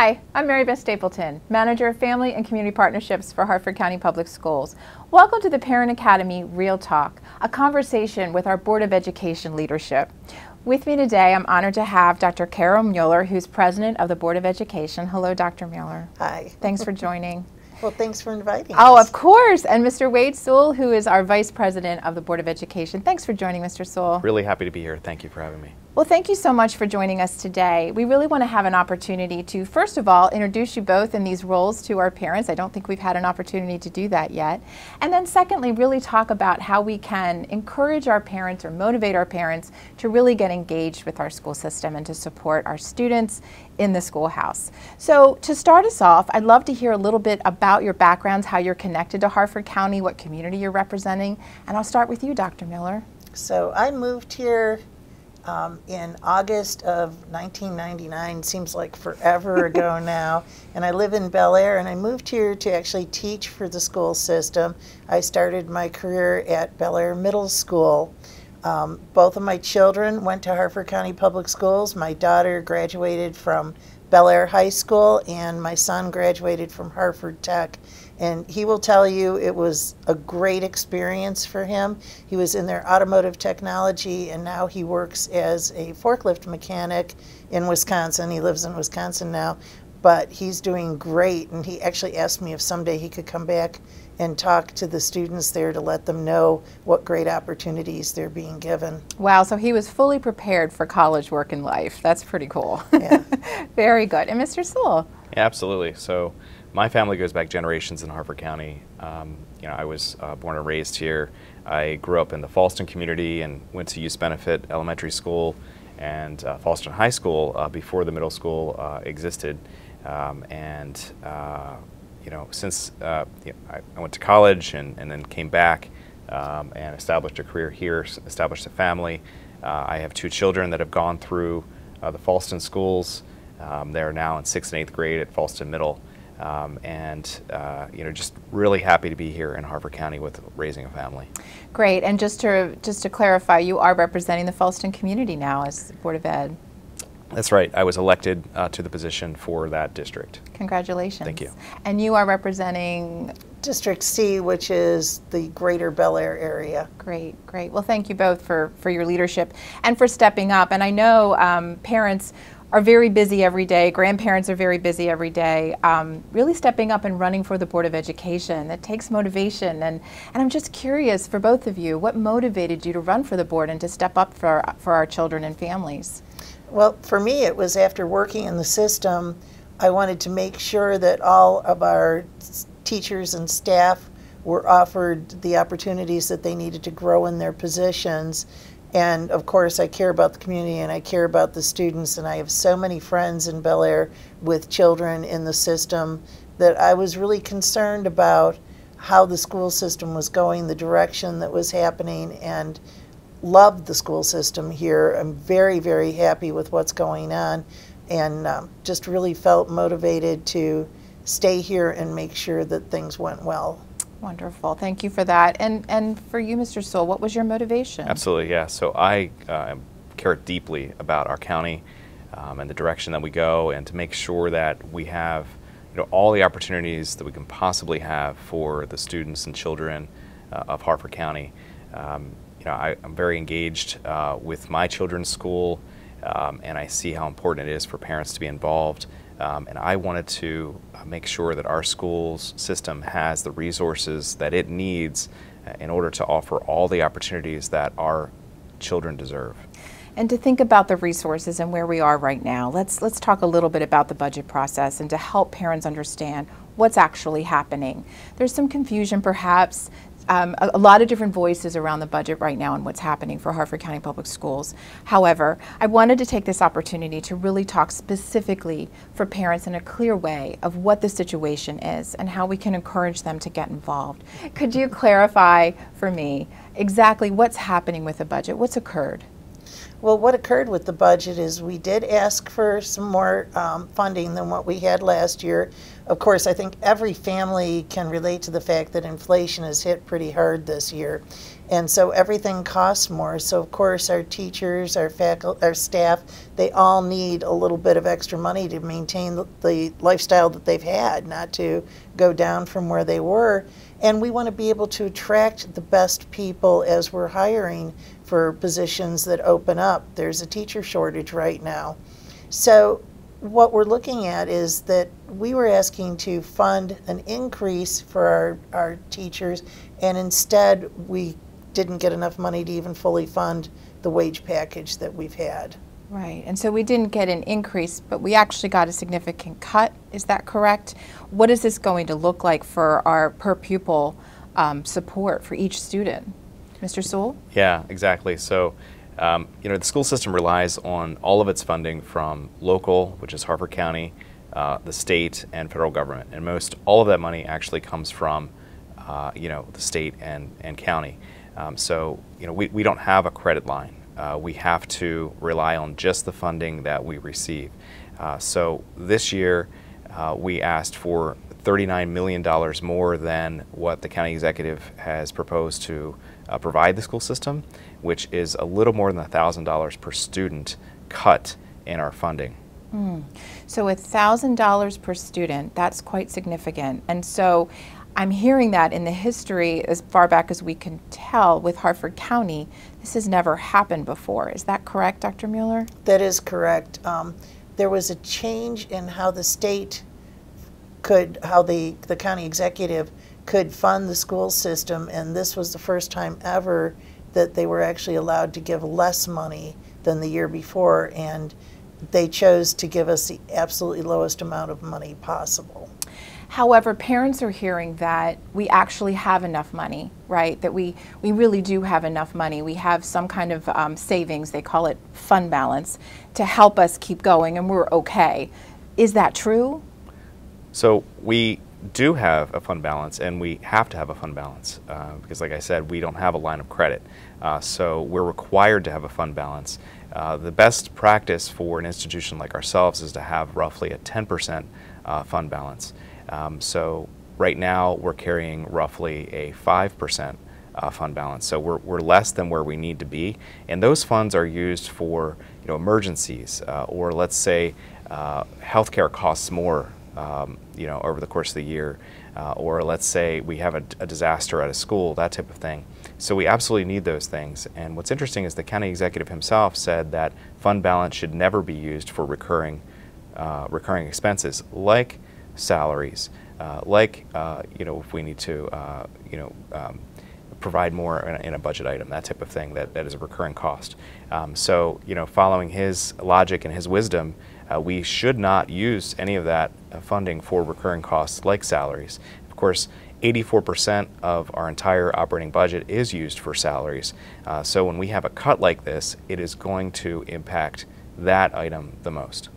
Hi, I'm Mary Beth Stapleton, Manager of Family and Community Partnerships for Harford County Public Schools. Welcome to the Parent Academy Real Talk, a conversation with our Board of Education leadership. With me today, I'm honored to have Dr. Carol Mueller, who's President of the Board of Education. Hello, Dr. Mueller. Hi. Thanks for joining. Well, thanks for inviting us. Oh, of course. And Mr. Wade Sewell, who is our Vice President of the Board of Education. Thanks for joining, Mr. Sewell. Really happy to be here. Thank you for having me. Well, thank you so much for joining us today. We really want to have an opportunity to, first of all, introduce you both in these roles to our parents. I don't think we've had an opportunity to do that yet. And then secondly, really talk about how we can encourage our parents or motivate our parents to really get engaged with our school system and to support our students in the schoolhouse. So to start us off, I'd love to hear a little bit about your backgrounds, how you're connected to Harford County, what community you're representing. And I'll start with you, Dr. Mueller. So I moved here in August of 1999, seems like forever ago now, and I live in Bel Air, and I moved here to actually teach for the school system. I started my career at Bel Air Middle School. Both of my children went to Harford County Public Schools. My daughter graduated from Bel Air High School, and my son graduated from Harford Tech. And he will tell you it was a great experience for him. He was in their automotive technology, and now he works as a forklift mechanic in Wisconsin. He lives in Wisconsin now, but he's doing great. And he actually asked me if someday he could come back and talk to the students there to let them know what great opportunities they're being given. Wow, so he was fully prepared for college work and life. That's pretty cool. Yeah. Very good. And Mr. Sewell? Yeah, absolutely. So my family goes back generations in Harford County. I was born and raised here. I grew up in the Fallston community and went to Youth Benefit Elementary School and Fallston High School before the middle school existed. Since I went to college and then came back and established a career here, established a family. I have two children that have gone through the Fallston schools. They're now in 6th and 8th grade at Fallston Middle. Just really happy to be here in Harford County with raising a family. Great. And just to clarify, you are representing the Fallston community now as Board of Ed. That's right. I was elected to the position for that district. Congratulations. Thank you. And you are representing District C, which is the greater Bel Air area. Great, great. Well, thank you both for your leadership and for stepping up. And I know parents are very busy every day, grandparents are very busy every day, really stepping up and running for the Board of Education. That takes motivation, and I'm just curious for both of you, what motivated you to run for the board and to step up for our children and families? Well, for me, it was after working in the system, I wanted to make sure that all of our teachers and staff were offered the opportunities that they needed to grow in their positions. And of course, I care about the community and I care about the students, and I have so many friends in Bel Air with children in the system that I was really concerned about how the school system was going, the direction that was happening, and loved the school system here. I'm very, very happy with what's going on, and just really felt motivated to stay here and make sure that things went well. Wonderful. Thank you for that. And for you, Mr. Sewell, what was your motivation? Absolutely, yeah. So I care deeply about our county and the direction that we go, and to make sure that we have all the opportunities that we can possibly have for the students and children of Harford County. I'm very engaged with my children's school, and I see how important it is for parents to be involved. And I wanted to make sure that our schools system has the resources that it needs in order to offer all the opportunities that our children deserve. And to think about the resources and where we are right now, let's talk a little bit about the budget process and to help parents understand what's actually happening. There's some confusion perhaps. A lot of different voices around the budget right now and what's happening for Harford County Public Schools. However, I wanted to take this opportunity to really talk specifically for parents in a clear way of what the situation is and how we can encourage them to get involved. Could you clarify for me exactly what's happening with the budget? What's occurred? Well, what occurred with the budget is we did ask for some more funding than what we had last year. Of course, I think every family can relate to the fact that inflation has hit pretty hard this year. And so everything costs more. So of course our teachers, our faculty, our staff, they all need a little bit of extra money to maintain the lifestyle that they've had, not to go down from where they were. And we want to be able to attract the best people as we're hiring for positions that open up. There's a teacher shortage right now. So what we're looking at is that we were asking to fund an increase for our teachers, and instead we didn't get enough money to even fully fund the wage package that we've had. Right, and so we didn't get an increase, but we actually got a significant cut. Is that correct? What is this going to look like for our per pupil support for each student? Mr. Sewell? Yeah, exactly. So, the school system relies on all of its funding from local, which is Harford County, the state, and federal government. And all of that money actually comes from, the state and county. We don't have a credit line. We have to rely on just the funding that we receive. So this year, we asked for $39 million more than what the county executive has proposed to provide the school system, which is a little more than $1,000 per student cut in our funding. So $1,000 per student, that's quite significant. And so I'm hearing that in the history, as far back as we can tell, with Harford County, this has never happened before. Is that correct, Dr. Mueller? That is correct. There was a change in how the state how the county executive could fund the school system, and this was the first time ever that they were actually allowed to give less money than the year before, and they chose to give us the absolutely lowest amount of money possible. However, parents are hearing that we actually have enough money, right? That we really do have enough money. We have some kind of savings, they call it fund balance, to help us keep going, and we're okay. Is that true? So we do have a fund balance, and we have to have a fund balance because, like I said, we don't have a line of credit. So we're required to have a fund balance. The best practice for an institution like ourselves is to have roughly a 10% fund balance. So right now we're carrying roughly a 5% fund balance. So we're less than where we need to be, and those funds are used for emergencies, or let's say healthcare costs more over the course of the year, or let's say we have a disaster at a school, that type of thing. So we absolutely need those things. And what's interesting is the county executive himself said that fund balance should never be used for recurring expenses like salaries, if we need to provide more in a budget item, that type of thing that is a recurring cost. Following his logic and his wisdom, we should not use any of that funding for recurring costs like salaries. Of course, 84% of our entire operating budget is used for salaries. So when we have a cut like this, it is going to impact that item the most.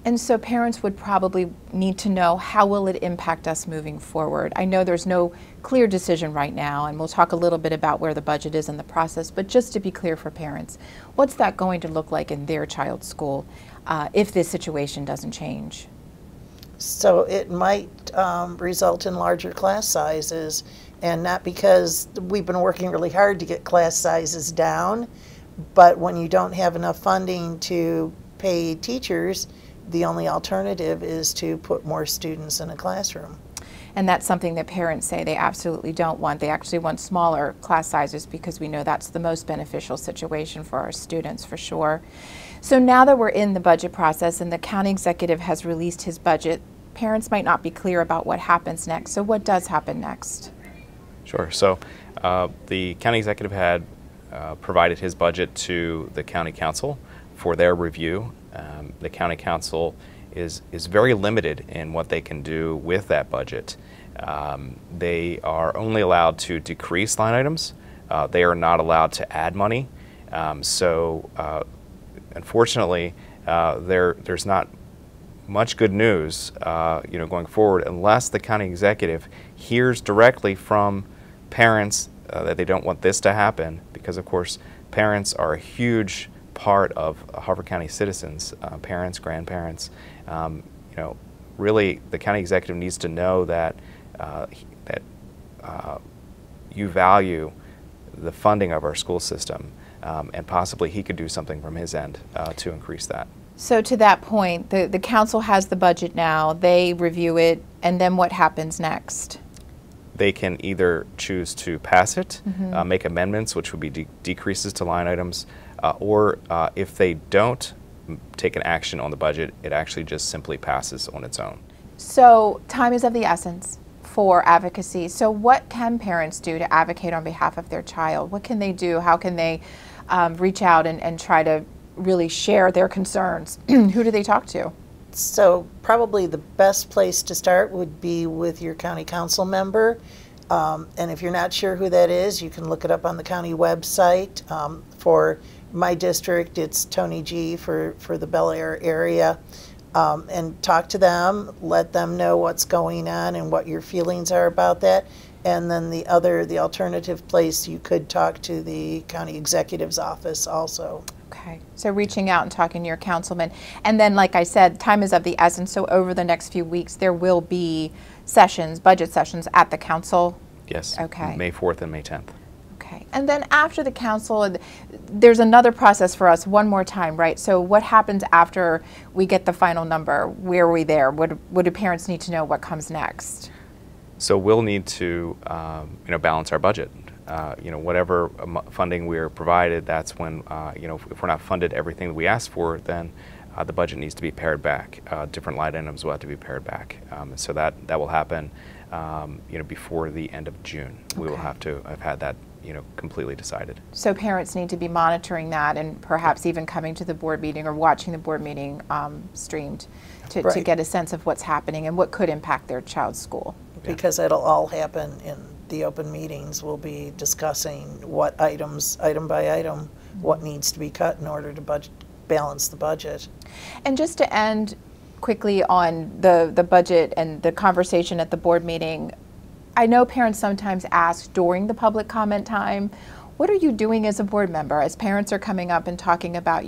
And so parents would probably need to know, how will it impact us moving forward? I know there's no clear decision right now, and we'll talk a little bit about where the budget is in the process, but just to be clear for parents, what's that going to look like in their child's school if this situation doesn't change? So it might result in larger class sizes, and not because we've been working really hard to get class sizes down, but when you don't have enough funding to pay teachers, the only alternative is to put more students in a classroom. And that's something that parents say they absolutely don't want. They actually want smaller class sizes because we know that's the most beneficial situation for our students, for sure. So now that we're in the budget process and the county executive has released his budget, parents might not be clear about what happens next. So what does happen next? Sure. So the county executive had provided his budget to the county council for their review. The county council is very limited in what they can do with that budget. They are only allowed to decrease line items. They are not allowed to add money. Unfortunately, there's not much good news going forward unless the county executive hears directly from parents that they don't want this to happen, because of course parents are a huge part of Harford County citizens, parents, grandparents. Really the county executive needs to know that you value the funding of our school system, and possibly he could do something from his end to increase that. So to that point, the council has the budget now, they review it, and then what happens next? They can either choose to pass it, make amendments, which would be decreases to line items, or if they don't take an action on the budget, it actually just simply passes on its own. So time is of the essence for advocacy. So what can parents do to advocate on behalf of their child? What can they do? How can they reach out and try to really share their concerns? Who do they talk to? So probably the best place to start would be with your county council member. And if you're not sure who that is, you can look it up on the county website. For my district, it's Tony G for the Bel Air area. And talk to them, let them know what's going on and what your feelings are about that. And then the alternative place, you could talk to the county executive's office also. Okay, so reaching out and talking to your councilman. And then, like I said, time is of the essence, so over the next few weeks, there will be sessions, budget sessions at the council? Yes, okay. May 4th and May 10th. Okay, and then after the council, there's another process for us one more time, right? So what happens after we get the final number? Where are we there? What do parents need to know what comes next? So we'll need to balance our budget. Whatever funding we are provided, that's when, if we're not funded everything that we asked for, then the budget needs to be pared back. Different line items will have to be pared back. So that will happen, before the end of June. Okay. We will have to have had that, completely decided. So parents need to be monitoring that and perhaps even coming to the board meeting or watching the board meeting streamed to get a sense of what's happening and what could impact their child's school. Because it'll all happen in the open meetings. We'll be discussing what items, item by item, what needs to be cut in order to balance the budget. And just to end quickly on the budget and the conversation at the board meeting, I know parents sometimes ask during the public comment time, what are you doing as a board member? As parents are coming up and talking about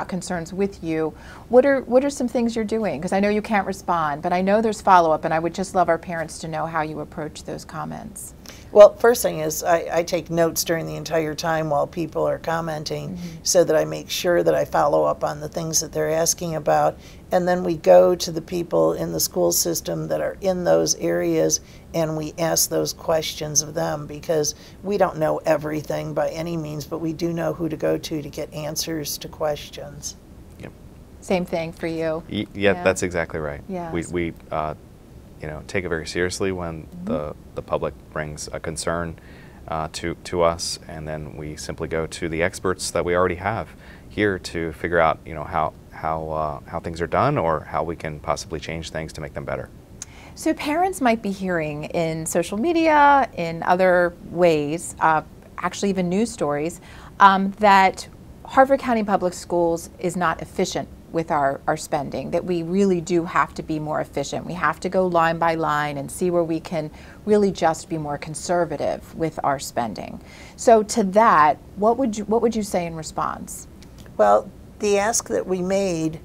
concerns with you, what are some things you're doing? Because I know you can't respond, but I know there's follow-up, and I would just love our parents to know how you approach those comments. Well, first thing is I take notes during the entire time while people are commenting, so that I make sure that I follow up on the things that they're asking about. And then we go to the people in the school system that are in those areas and we ask those questions of them, because we don't know everything by any means, but we do know who to go to get answers to questions. Yep. Same thing for you. Yeah, that's exactly right. Yes. We take it very seriously when the public brings a concern to us, and then we simply go to the experts that we already have here to figure out how things are done or how we can possibly change things to make them better. So parents might be hearing in social media, in other ways, actually even news stories, that Harford County Public Schools is not efficient with our spending, that we really do have to be more efficient. We have to go line by line and see where we can really just be more conservative with our spending. So to that, what would you say in response? Well, the ask that we made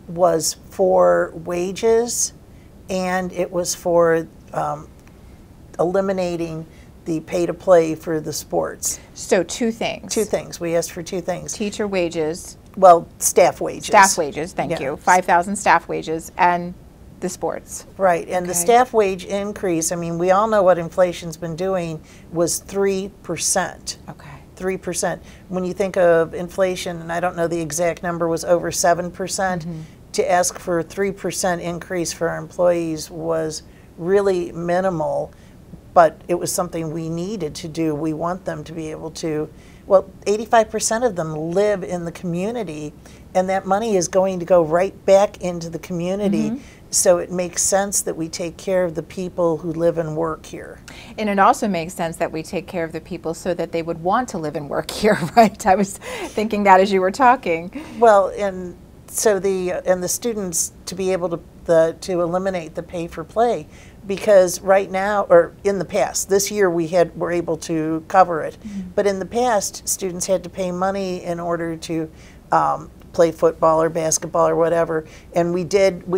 was for wages, and it was for eliminating the pay-to-play for the sports. So two things. Two things. We asked for two things. Teacher wages. Well, staff wages. Staff wages, thank you. 5,000 staff wages, and the sports. Right, and the staff wage increase, I mean, we all know what inflation's been doing, was 3%. Okay. 3%. When you think of inflation, and I don't know the exact number, was over 7%, to ask for a 3% increase for our employees was really minimal, but it was something we needed to do. We want them to be able to, well, 85% of them live in the community, and that money is going to go right back into the community. So it makes sense that we take care of the people who live and work here. And it also makes sense that we take care of the people so that they would want to live and work here, right? I was thinking that as you were talking. Well, and so the students to be able to eliminate the pay for play, because right now, or in the past, this year we're able to cover it, but in the past students had to pay money in order to play football or basketball or whatever. And we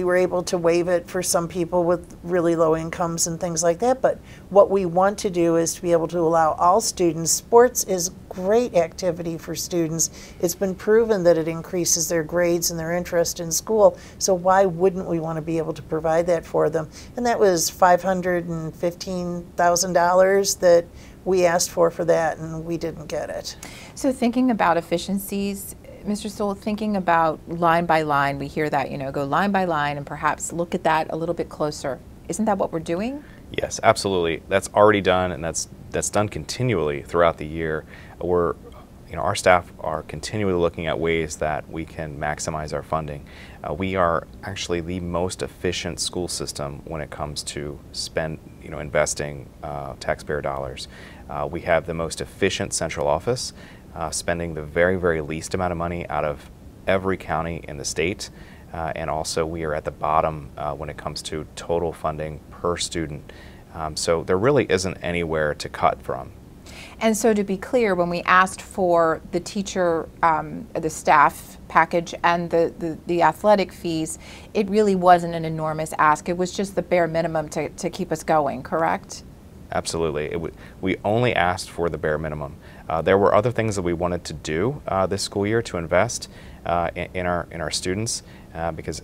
were able to waive it for some people with really low incomes and things like that. But what we want to do is to be able to allow all students. Sports is great activity for students. It's been proven that it increases their grades and their interest in school. So why wouldn't we want to be able to provide that for them? And that was $515,000 that we asked for that, and we didn't get it. So thinking about efficiencies, Mr. Stoll, thinking about line by line, we hear that, go line by line and perhaps look at that a little bit closer. Isn't that what we're doing? Yes, absolutely. That's already done, and that's done continually throughout the year. Our staff are continually looking at ways that we can maximize our funding. We are actually the most efficient school system when it comes to investing taxpayer dollars. We have the most efficient central office, spending the very, very least amount of money out of every county in the state. And also we are at the bottom when it comes to total funding per student. So there really isn't anywhere to cut from. And so to be clear, when we asked for the teacher, the staff package and the athletic fees, it really wasn't an enormous ask. It was just the bare minimum to keep us going, correct? Absolutely. We only asked for the bare minimum. There were other things that we wanted to do this school year to invest in our students because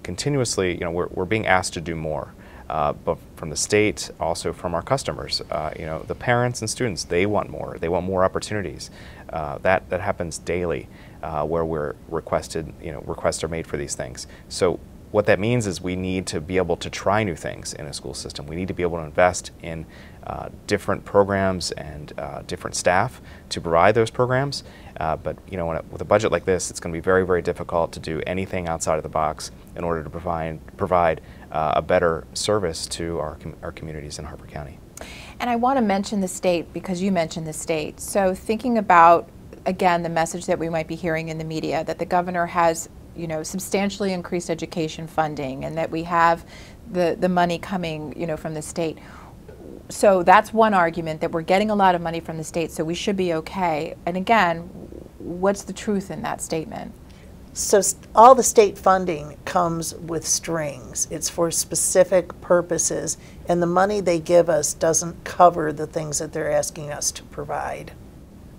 continuously we're being asked to do more. But from the state, also from our customers, the parents and students, they want more. They want more opportunities. That happens daily, where we're requested. Requests are made for these things. So what that means is we need to be able to try new things in a school system. We need to be able to invest in different programs and different staff to provide those programs. But with a budget like this, it's going to be very, very difficult to do anything outside of the box in order to provide a better service to our communities in Harper County. And I want to mention the state because you mentioned the state. So thinking about, again, the message that we might be hearing in the media, that the governor has substantially increased education funding and that we have the money coming from the state. So that's one argument, that we're getting a lot of money from the state, so we should be okay. And again, what's the truth in that statement? So all the state funding comes with strings. It's for specific purposes, and the money they give us doesn't cover the things that they're asking us to provide.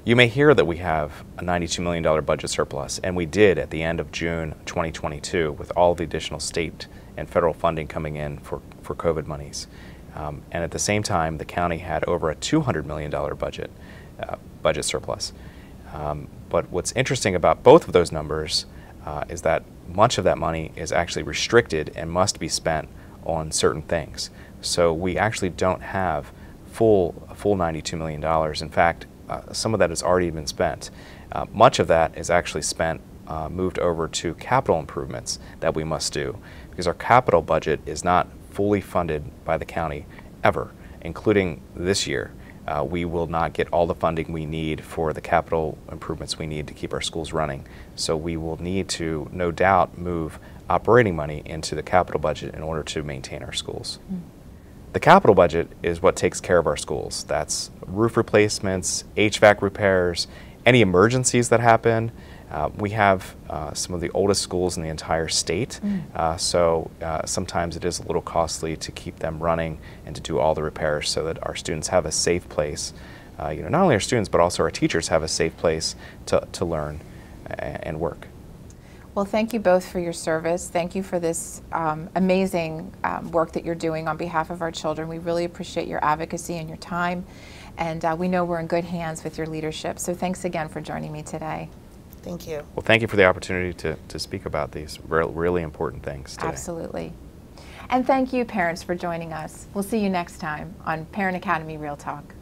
You may hear that we have a $92 million budget surplus, and we did at the end of June 2022 with all the additional state and federal funding coming in for COVID monies. And at the same time, the county had over a $200 million budget surplus. But what's interesting about both of those numbers is that much of that money is actually restricted and must be spent on certain things. So we actually don't have a full $92 million. In fact, some of that has already been spent. Much of that is actually moved over to capital improvements that we must do, because our capital budget is not fully funded by the county ever, including this year. We will not get all the funding we need for the capital improvements we need to keep our schools running. So we will need to, no doubt, move operating money into the capital budget in order to maintain our schools. The capital budget is what takes care of our schools. That's roof replacements, HVAC repairs, any emergencies that happen. We have some of the oldest schools in the entire state, so sometimes it is a little costly to keep them running and to do all the repairs so that our students have a safe place. Not only our students, but also our teachers have a safe place to learn and work. Well, thank you both for your service. Thank you for this amazing work that you're doing on behalf of our children. We really appreciate your advocacy and your time, and we know we're in good hands with your leadership. So thanks again for joining me today. Thank you. Well, thank you for the opportunity to speak about these really important things today. Absolutely. And thank you, parents, for joining us. We'll see you next time on Parent Academy Real Talk.